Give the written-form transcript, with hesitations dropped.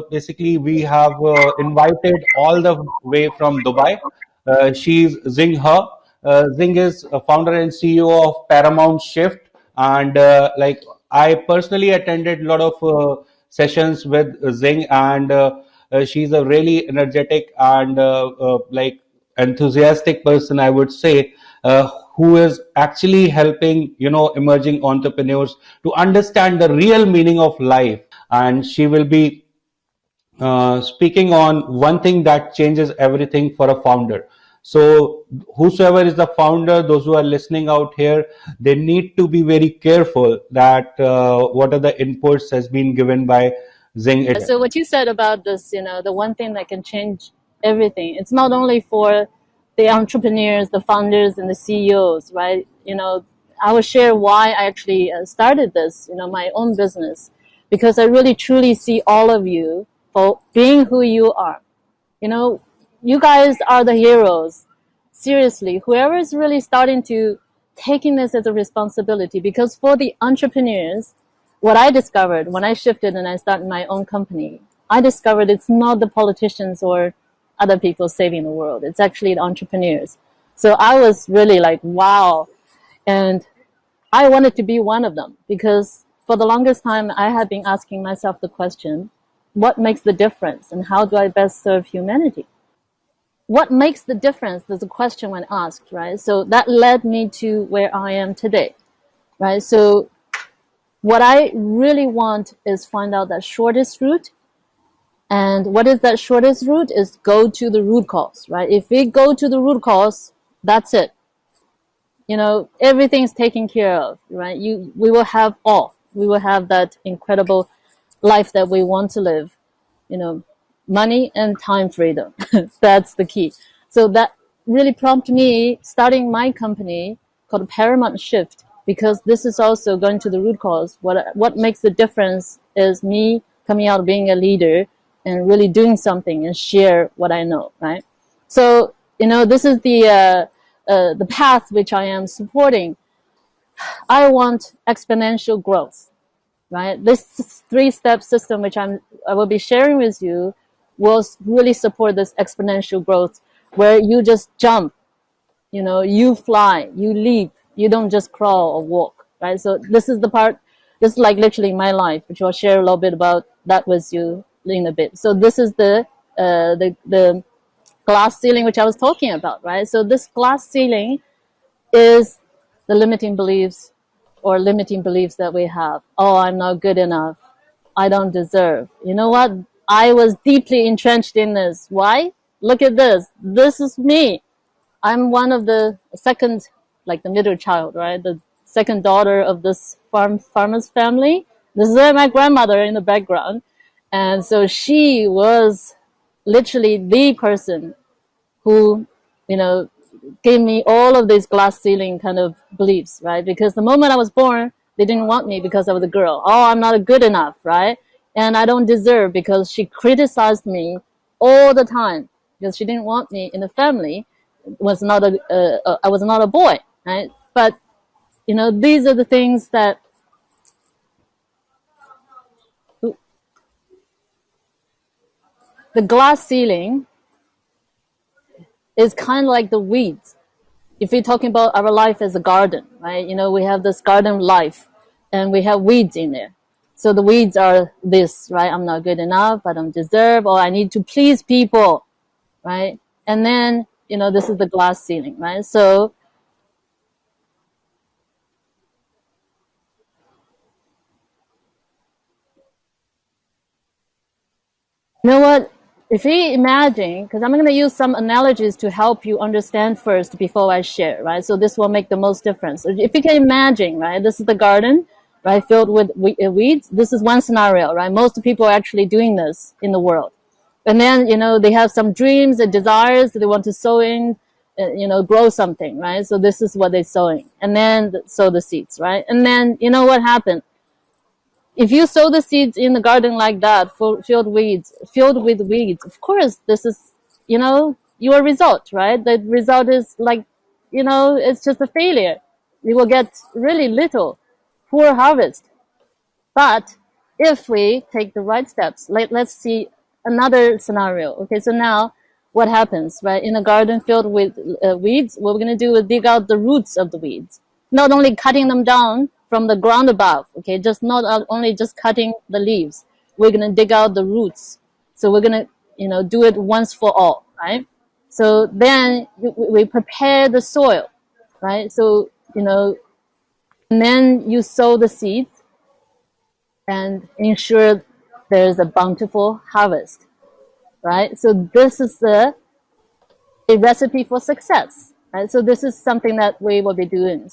basically we have invited all the way from Dubai. She's Zing He. Zing is a founder and CEO of Paramount Shift, and like I personally attended a lot of sessions with Zing, and she's a really energetic and like enthusiastic person, I would say, who is actually helping emerging entrepreneurs to understand the real meaning of life. And she will be speaking on one thing that changes everything for a founder. So, whosoever is the founder, those who are listening out here, they need to be very careful that what are the inputs has been given by Zing. So what you said about this, the one thing that can change everything, it's not only for the entrepreneurs, the founders, and the CEOs, right? I will share why I actually started this, my own business, because I really truly see all of you for being who you are. You guys are the heroes. Seriously, whoever is really starting to taking this as a responsibility, because for the entrepreneurs, what I discovered when I shifted and I started my own company, I discovered it's not the politicians or other people saving the world. It's actually the entrepreneurs. So I was really like, wow. And I wanted to be one of them because for the longest time, I had been asking myself the question, what makes the difference and how do I best serve humanity? What makes the difference? There's a question when asked, right? So that led me to where I am today, right? So what I really want is find out that shortest route. And what is that shortest route is go to the root cause, right? If we go to the root cause, that's it. Everything's taken care of, right? We will have we will have that incredible life that we want to live, money and time freedom. That's the key. So that really prompted me starting my company called Paramount Shift, because this is also going to the root cause. What makes the difference is me coming out being a leader and really doing something and share what I know, right? So, this is the path which I am supporting. I want exponential growth, right? This three-step system, which I will be sharing with you, will really support this exponential growth where you just jump, you fly, you leap, you don't just crawl or walk, right? So this is the part, this is like literally my life, which I'll share a little bit about that with you in a bit. So this is the glass ceiling, which I was talking about, right? So this glass ceiling is the limiting beliefs or limiting beliefs that we have. Oh, I'm not good enough. I don't deserve. You know what? I was deeply entrenched in this. Why? Look at this. This is me. I'm one of the second, like the middle child, right? The second daughter of this farmer's family. This is my grandmother in the background. And so she was literally the person who, gave me all of these glass ceiling kind of beliefs, right? Because the moment I was born, they didn't want me because I was a girl. Oh, I'm not good enough, right? And I don't deserve, because she criticized me all the time because she didn't want me in the family. I was not a boy, right? But these are the things that the glass ceiling is kind of like the weeds. If we're talking about our life as a garden, right? We have this garden life and we have weeds in there. So the weeds are this, right? I'm not good enough. I don't deserve, or I need to please people, right? And then, this is the glass ceiling, right? So, you know what? If we imagine, because I'm going to use some analogies to help you understand first before I share, right? So this will make the most difference. If you can imagine, right, this is the garden, right, filled with weeds. This is one scenario, right? Most people are actually doing this in the world. And then, they have some dreams and desires that they want to sow in, grow something, right? So this is what they're sowing. And then sow the seeds, right? And then, what happened? If you sow the seeds in the garden like that, filled with weeds, of course, this is, your result, right? The result is like, it's just a failure. You will get really little, poor harvest. But if we take the right steps. Let's see another scenario. Okay, so now what happens, right? In a garden filled with weeds, what we're going to do is dig out the roots of the weeds, not only cutting them down from the ground above. Okay, just not only just cutting the leaves. We're going to dig out the roots. So we're going to, do it once for all, right? So then we prepare the soil, right? So, and then you sow the seeds and ensure there's a bountiful harvest, right? So this is a recipe for success, right? So this is something that we will be doing.